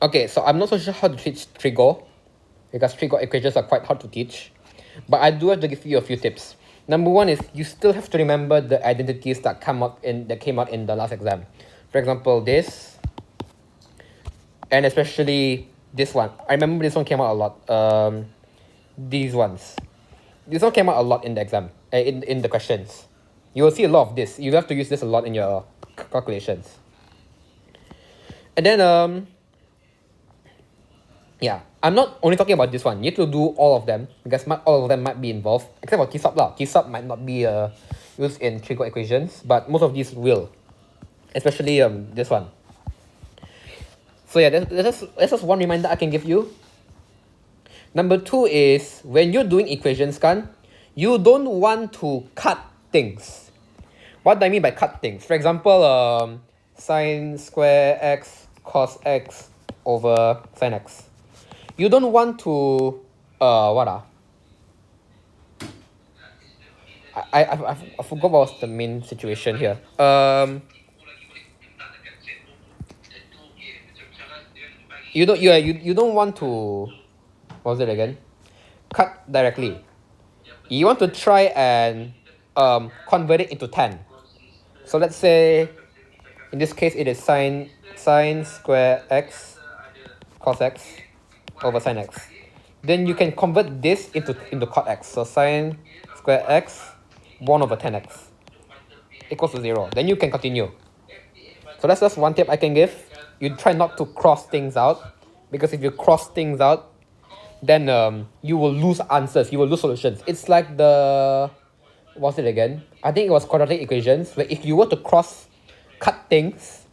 Okay, so I'm not so sure how to teach trigo, because trigo equations are quite hard to teach. But I do have to give you a few tips. Number one is you still have to remember the identities that came out in the last exam. For example, this, and especially this one. I remember this one came out a lot. These ones. This one came out a lot in the exam, in the questions. You will see a lot of this. You have to use this a lot in your calculations. And then yeah, I'm not only talking about this one. You need to do all of them, because all of them might be involved, except for T-sub lah. T-sub might not be used in trigo equations, but most of these will, especially this one. So yeah, that's just one reminder I can give you. Number two is, when you're doing equations, you don't want to cut things. What do I mean by cut things? For example, sine square x cos x over sine x. You don't want to I forgot what was the main situation here. You don't want to, what was it again? Cut directly. You want to try and convert it into tan. So let's say in this case it is sine square x cos x over sine x. Then you can convert this into cot x. So sine square x 1 over tan x equals to 0. Then you can continue. So that's just one tip I can give. You try not to cross things out, because if you cross things out, then you will lose answers, you will lose solutions. It's like the, what's it again? I think it was quadratic equations, where if you were to cut things,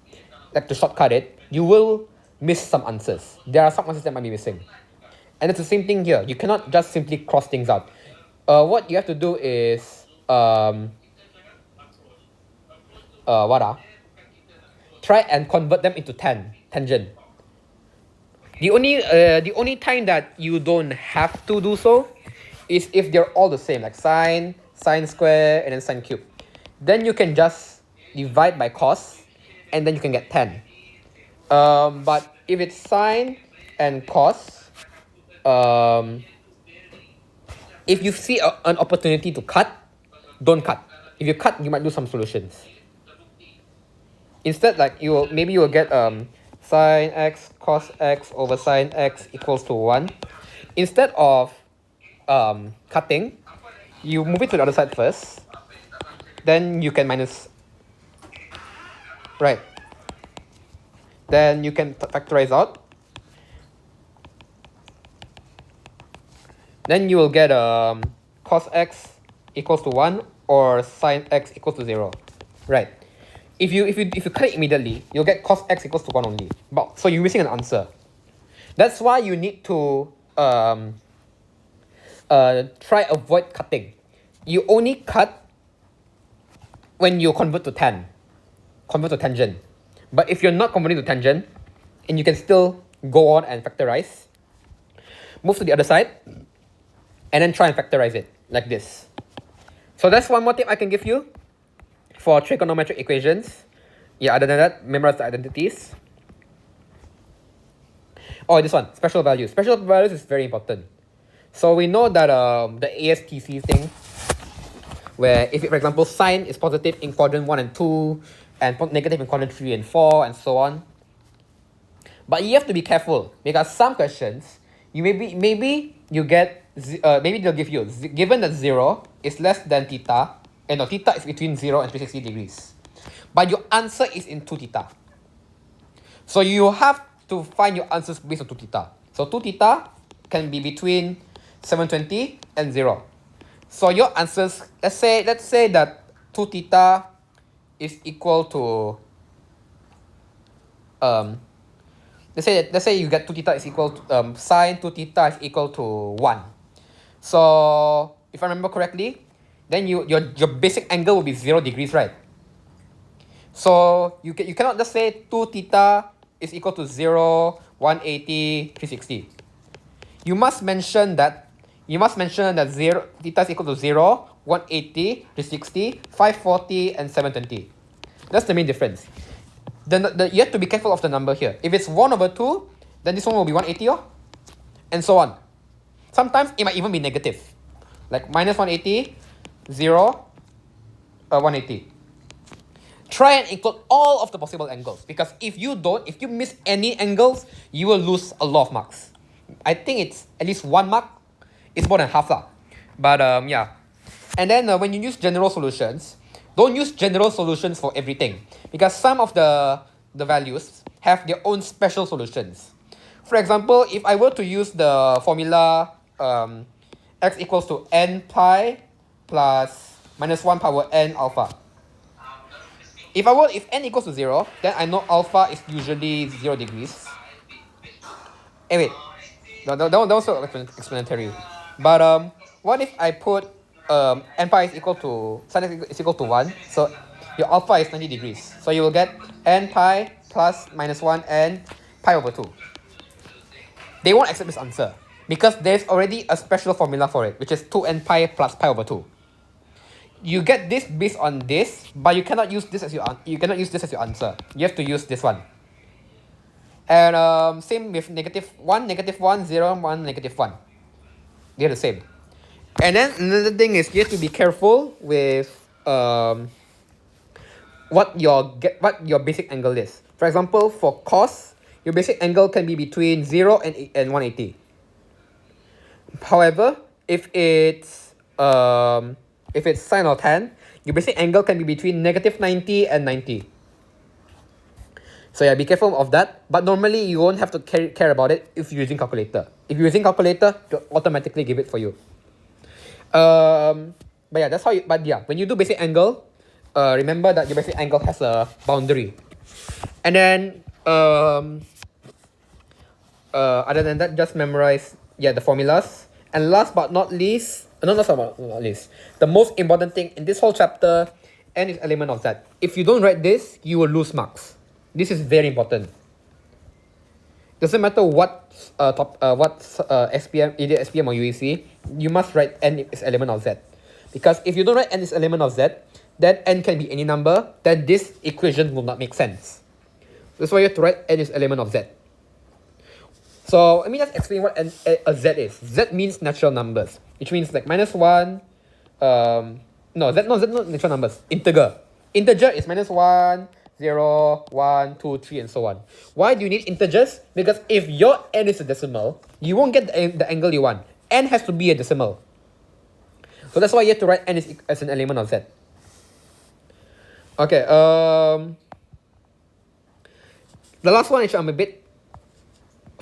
like to shortcut it, you will miss some answers. There are some answers that might be missing. And it's the same thing here. You cannot just simply cross things out. What you have to do is try and convert them into tangent. The only time that you don't have to do so is if they're all the same, like sine square, and then sine cube. Then you can just divide by cos, and then you can get tan. But if it's sine and cos, if you see an opportunity to cut, don't cut. If you cut, you might lose some solutions. Instead, like maybe you will get sine x cos x over sine x equals to 1. Instead of cutting, you move it to the other side first. Then you can minus. Right. Then you can factorize out. Then you will get cos x equals to 1 or sine x equals to 0. Right. If you cut it immediately, you'll get cos x equals to 1 only. But so you're missing an answer. That's why you need to try avoid cutting. You only cut when you convert to tangent. But if you're not converting to tangent, and you can still go on and factorize, move to the other side, and then try and factorize it like this. So that's one more tip I can give you for trigonometric equations. Yeah, other than that, memorize the identities. Oh, this one, special values. Special values is very important. So we know that the ASTC thing, where if, for example, sine is positive in quadrant 1 and 2, and negative in quadrant 3 and 4, and so on. But you have to be careful, because some questions, maybe you get, maybe they'll give you, given that 0 is less than theta, and no, theta is between 0 and 360 degrees. But your answer is in 2 theta. So you have to find your answers based on 2 theta. So 2 theta can be between 720 and 0. So your answers, let's say that 2 theta is equal to let's say you get 2 theta is equal to sine 2 theta is equal to 1. So if I remember correctly, then your basic angle will be 0 degrees, right? So you cannot just say 2 theta is equal to 0, 180, 360. You must mention that 0 theta is equal to 0, 180, 360, 540, and 720. That's the main difference. You have to be careful of the number here. If it's 1 over 2, then this one will be 180, and so on. Sometimes it might even be negative, like minus 180, 0, 180. Try and include all of the possible angles, because if you miss any angles, you will lose a lot of marks. I think it's at least 1 mark. It's more than half lah. But yeah. And then when you use general solutions, don't use general solutions for everything, because some of the values have their own special solutions. For example, if I were to use the formula x equals to n pi plus minus 1 power n alpha. If n equals to 0, then I know alpha is usually 0 degrees. Wait. That was so explanatory. But what if I put n pi is equal to sin x is equal to 1, so your alpha is 90 degrees. So you will get n pi plus minus 1 and pi over 2. They won't accept this answer because there's already a special formula for it, which is 2n pi plus pi over 2. You get this based on this, but you cannot use this as your answer. You have to use this one. And same with negative 1, 0, 1, negative 1. They're the same. And then another thing is you have to be careful with what your basic angle is. For example, for cos, your basic angle can be between 0 and 180. However, if it's sine or tan, your basic angle can be between negative 90 and 90. So yeah, be careful of that. But normally you won't have to care about it if you're using calculator. If you're using calculator, it'll automatically give it for you. But yeah, that's how you. But yeah, when you do basic angle, remember that your basic angle has a boundary. And then other than that, just memorize the formulas. And last but not least, the most important thing in this whole chapter, n is element of z. If you don't write this, you will lose marks. This is very important. Doesn't matter what SPM, either SPM or UEC, you must write n is element of z. Because if you don't write n is element of z, then n can be any number, then this equation will not make sense. That's why you have to write n is element of z. So let me just explain what a z is. Z means natural numbers, which means like minus 1. Z not natural numbers. Integer. Integer is minus 1, 0, 1, 2, 3, and so on. Why do you need integers? Because if your n is a decimal, you won't get the angle you want. N has to be a decimal. So that's why you have to write n as an element of z. Okay. The last one, which I'm a bit.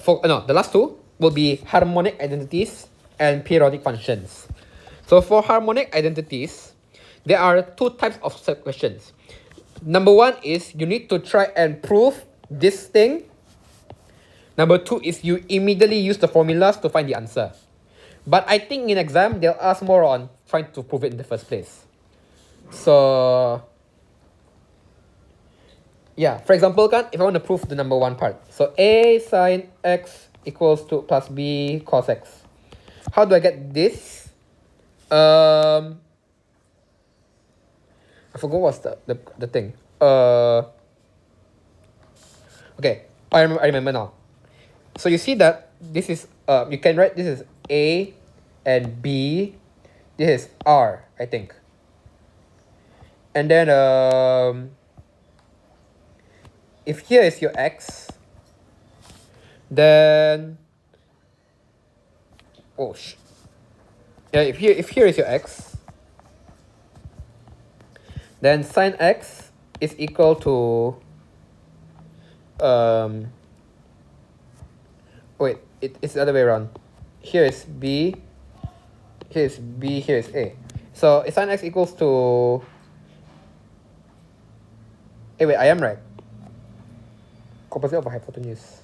The last two will be harmonic identities and periodic functions. So for harmonic identities, there are two types of questions. Number one is you need to try and prove this thing. Number two is you immediately use the formulas to find the answer. But I think in exam, they'll ask more on trying to prove it in the first place. So yeah, for example, if I want to prove the number one part. So a sine x equals to plus b cos x. How do I get this? I forgot what's the thing. Okay, I remember now. So you see that this is you can write this is a and b. This is r, I think. And then if here is your x, then if here is your x, then sine x is equal to it's the other way around. Here is b, here is b, here is a. So sine x equals to I am right. Composite of a hypotenuse.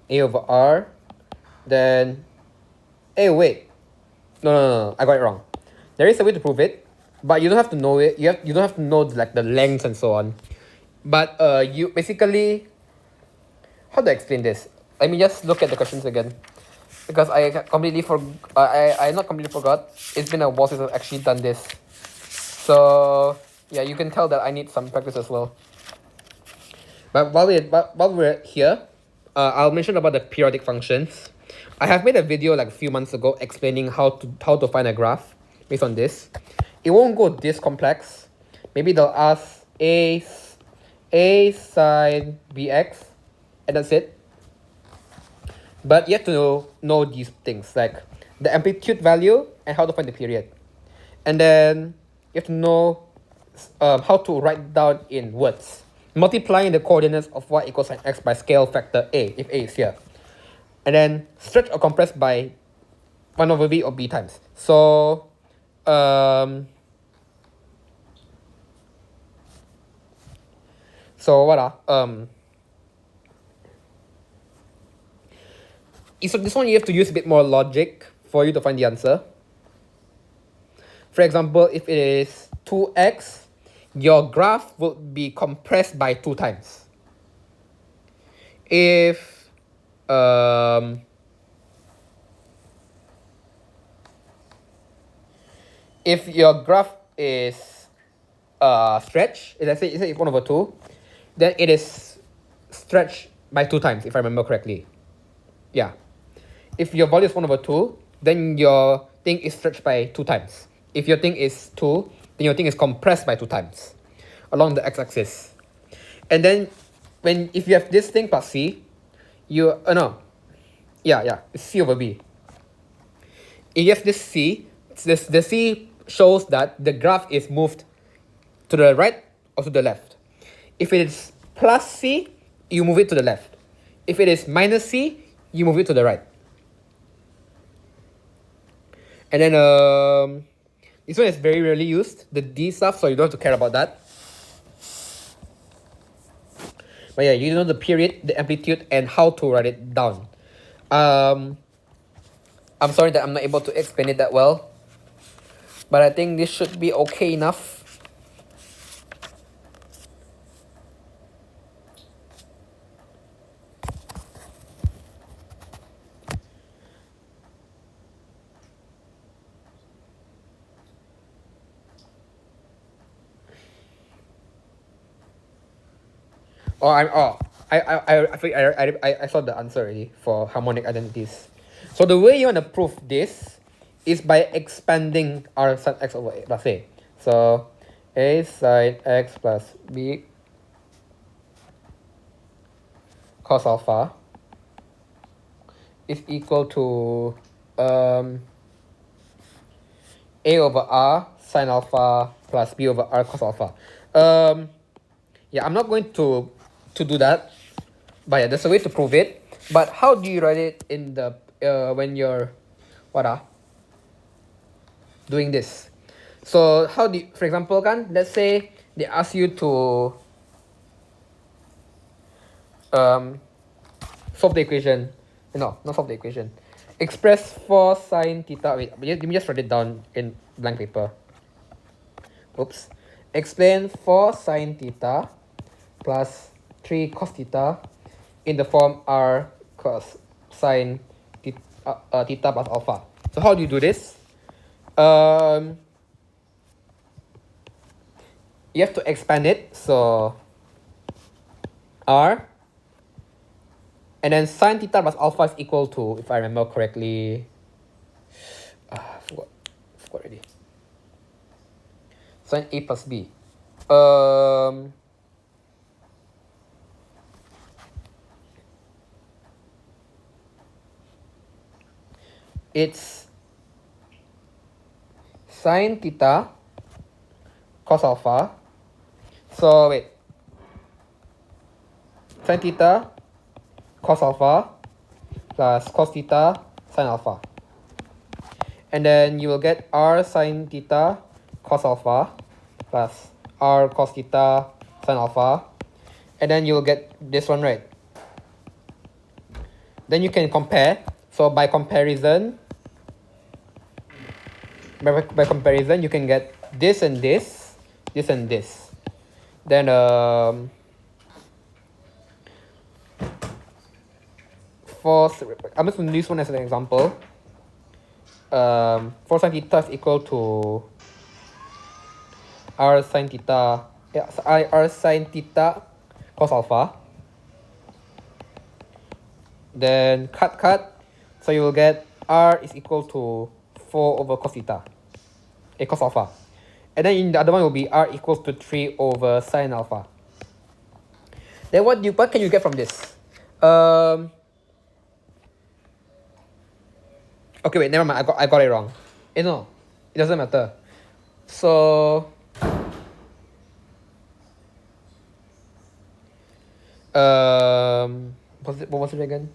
A over r, then wait, no, I got it wrong. There is a way to prove it, but you don't have to know it. You don't have to know like the lengths and so on. But you basically, how do I explain this? Let me just look at the questions again. because I completely I not completely forgot. It's been a while since I've actually done this. So yeah, you can tell that I need some practice as well. But while we're here, I'll mention about the periodic functions. I have made a video like a few months ago explaining how to find a graph based on this. It won't go this complex. Maybe they'll ask a sine bx, and that's it. But you have to know these things like the amplitude value and how to find the period, and then you have to know how to write down in words, multiplying the coordinates of y equals sine x by scale factor a if a is here, and then stretch or compress by 1 over v or b times. So so this one you have to use a bit more logic for you to find the answer. For example, if it is 2x, your graph would be compressed by 2 times. If your graph is stretch, let's say it's 1 over 2, then it is stretched by 2 times, if I remember correctly. Yeah. If your value is 1 over 2, then your thing is stretched by 2 times. If your thing is 2, then your thing is compressed by 2 times along the x-axis. And then if you have this thing plus c, it's c over b. If you have this c, the c shows that the graph is moved to the right or to the left. If it is plus c, you move it to the left. If it is minus c, you move it to the right. And then this one is very rarely used, the d stuff, so you don't have to care about that. But yeah, you know the period, the amplitude, and how to write it down. I'm sorry that I'm not able to explain it that well, but I think this should be okay enough. I saw the answer already for harmonic identities. So the way you want to prove this is by expanding r sin x over a plus a. So a sin x plus b cos alpha is equal to a over r sin alpha plus b over r cos alpha. Yeah, I'm not going to do that, but yeah, there's a way to prove it. But how do you write it in the when you're doing this? So how do you, for example, let's say they ask you to solve the equation. No, not solve the equation. Express 4 sine theta. Wait, let me just write it down in blank paper. Oops. Explain 4 sine theta plus 3 cos theta in the form r cos sine theta plus alpha. So how do you do this? You have to expand it. So r, and then sine theta plus alpha is equal to, if I remember correctly, forgot already. Sine a plus b. It's sine theta cos alpha. So wait, sine theta cos alpha plus cos theta sine alpha, and then you will get r sine theta cos alpha plus r cos theta sine alpha, and then you will get this one, right? Then you can compare. So by comparison, you can get this and this, this and this. Then I'm just going to use one as an example. 4 sine theta is equal to r sine theta, r sine theta cos alpha. Then cut. So you will get r is equal to 4 over cos theta, cos alpha. And then in the other one will be r equals to 3 over sine alpha. Then what can you get from this? Okay, wait, never mind. I got it wrong. No, it doesn't matter. So what was it again?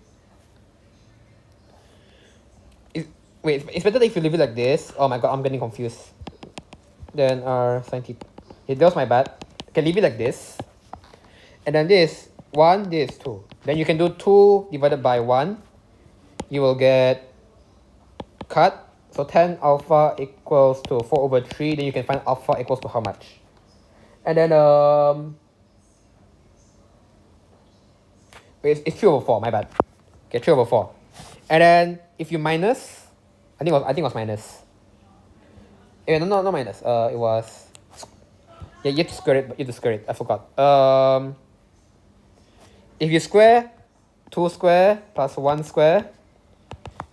Wait, it's better if you leave it like this. Oh my god, I'm getting confused. Then r sine theta. That was my bad. Okay, leave it like this. And then this 1, this 2. Then you can do 2 divided by 1. You will get cut. So 10 alpha equals to 4 over 3. Then you can find alpha equals to how much. And then wait, it's 3 over 4. My bad. Okay, 3 over 4. And then if you minus, I think it was minus. No, not minus. It was. Yeah, you have to square it. I forgot. If you square 2 square plus 1 square,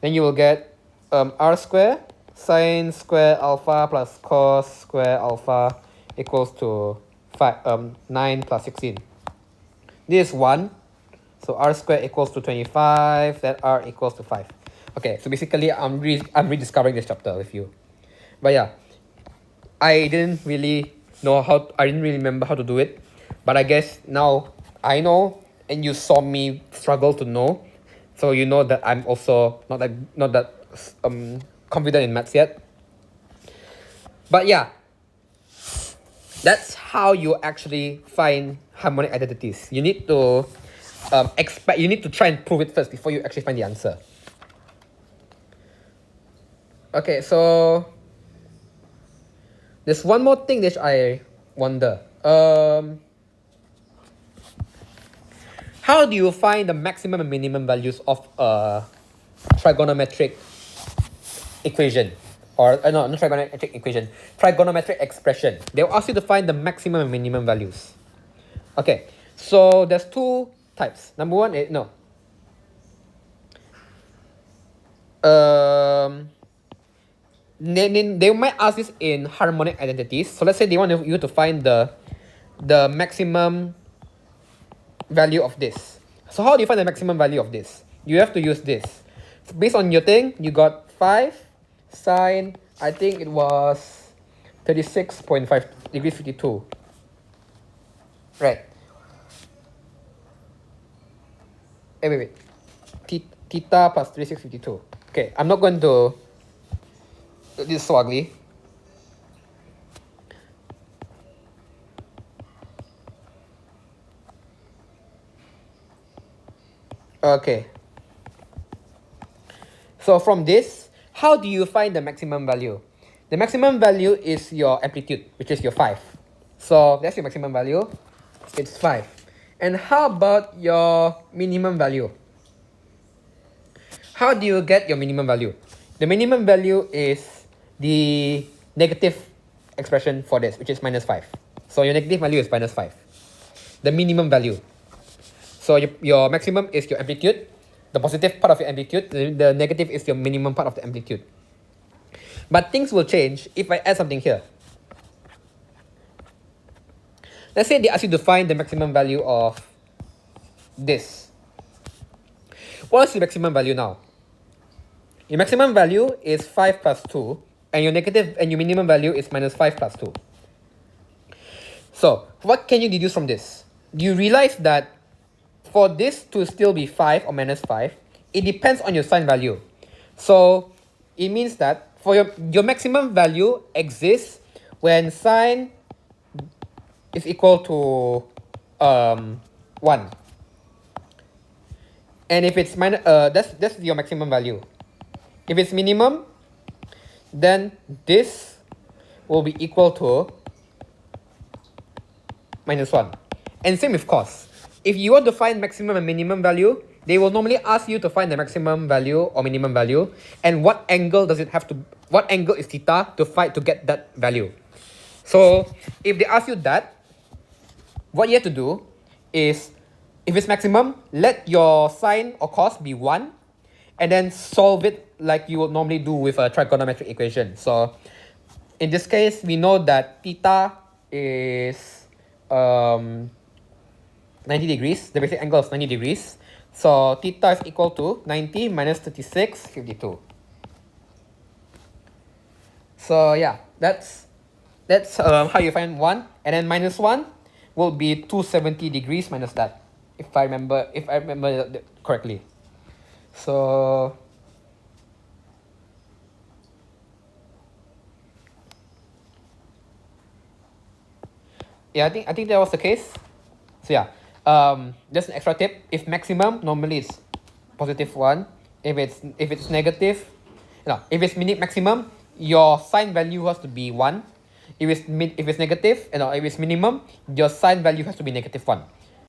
then you will get r square sine square alpha plus cos square alpha equals to 9 plus 16. This is 1. So r square equals to 25. Then r equals to 5. Okay, so basically I'm rediscovering this chapter with you. But yeah, I didn't really remember how to do it. But I guess now I know, and you saw me struggle to know. So you know that I'm also not that confident in maths yet. But yeah, that's how you actually find harmonic identities. You need to you need to try and prove it first before you actually find the answer. Okay, so there's one more thing that I wonder. How do you find the maximum and minimum values of a trigonometric equation? Or no, not trigonometric equation, trigonometric expression. They'll ask you to find the maximum and minimum values. Okay, so there's 2 types. Number 1 is they might ask this in harmonic identities. So let's say they want you to find the maximum value of this. So how do you find the maximum value of this? You have to use this. So based on your thing, you got 5 sine, I think it was 36.5 degrees 52. Right. Wait. Theta plus 3652. Okay, I'm not going to. This is so ugly. Okay. So from this, how do you find the maximum value? The maximum value is your amplitude, which is your 5. So that's your maximum value. It's 5. And how about your minimum value? How do you get your minimum value? The minimum value is the negative expression for this, which is minus 5. So your negative value is minus 5. The minimum value. So your maximum is your amplitude. The positive part of your amplitude. The negative is your minimum part of the amplitude. But things will change if I add something here. Let's say they ask you to find the maximum value of this. What is the maximum value now? Your maximum value is 5 plus 2, and your minimum value is minus 5 plus 2. So, what can you deduce from this? You realize that for this to still be 5 or minus 5, it depends on your sign value. So, it means that for your maximum value exists when sign is equal to 1. And if it's minus, that's your maximum value. If it's minimum, then this will be equal to minus 1. And same with cos. If you want to find maximum and minimum value, they will normally ask you to find the maximum value or minimum value, and what angle does it have to, what angle is theta to find to get that value. So if they ask you that, what you have to do is, if it's maximum, let your sine or cos be 1, and then solve it like you would normally do with a trigonometric equation. So in this case, we know that theta is 90 degrees. The basic angle is 90 degrees. So theta is equal to 90 minus 36, 52. So yeah, that's how you find 1. And then minus 1 will be 270 degrees minus that, if I remember correctly. So yeah, I think that was the case. So yeah, just an extra tip. If maximum, normally it's positive 1. If it's negative, if it's maximum, your sine value has to be 1. If it's negative, if it's minimum, your sine value has to be negative 1.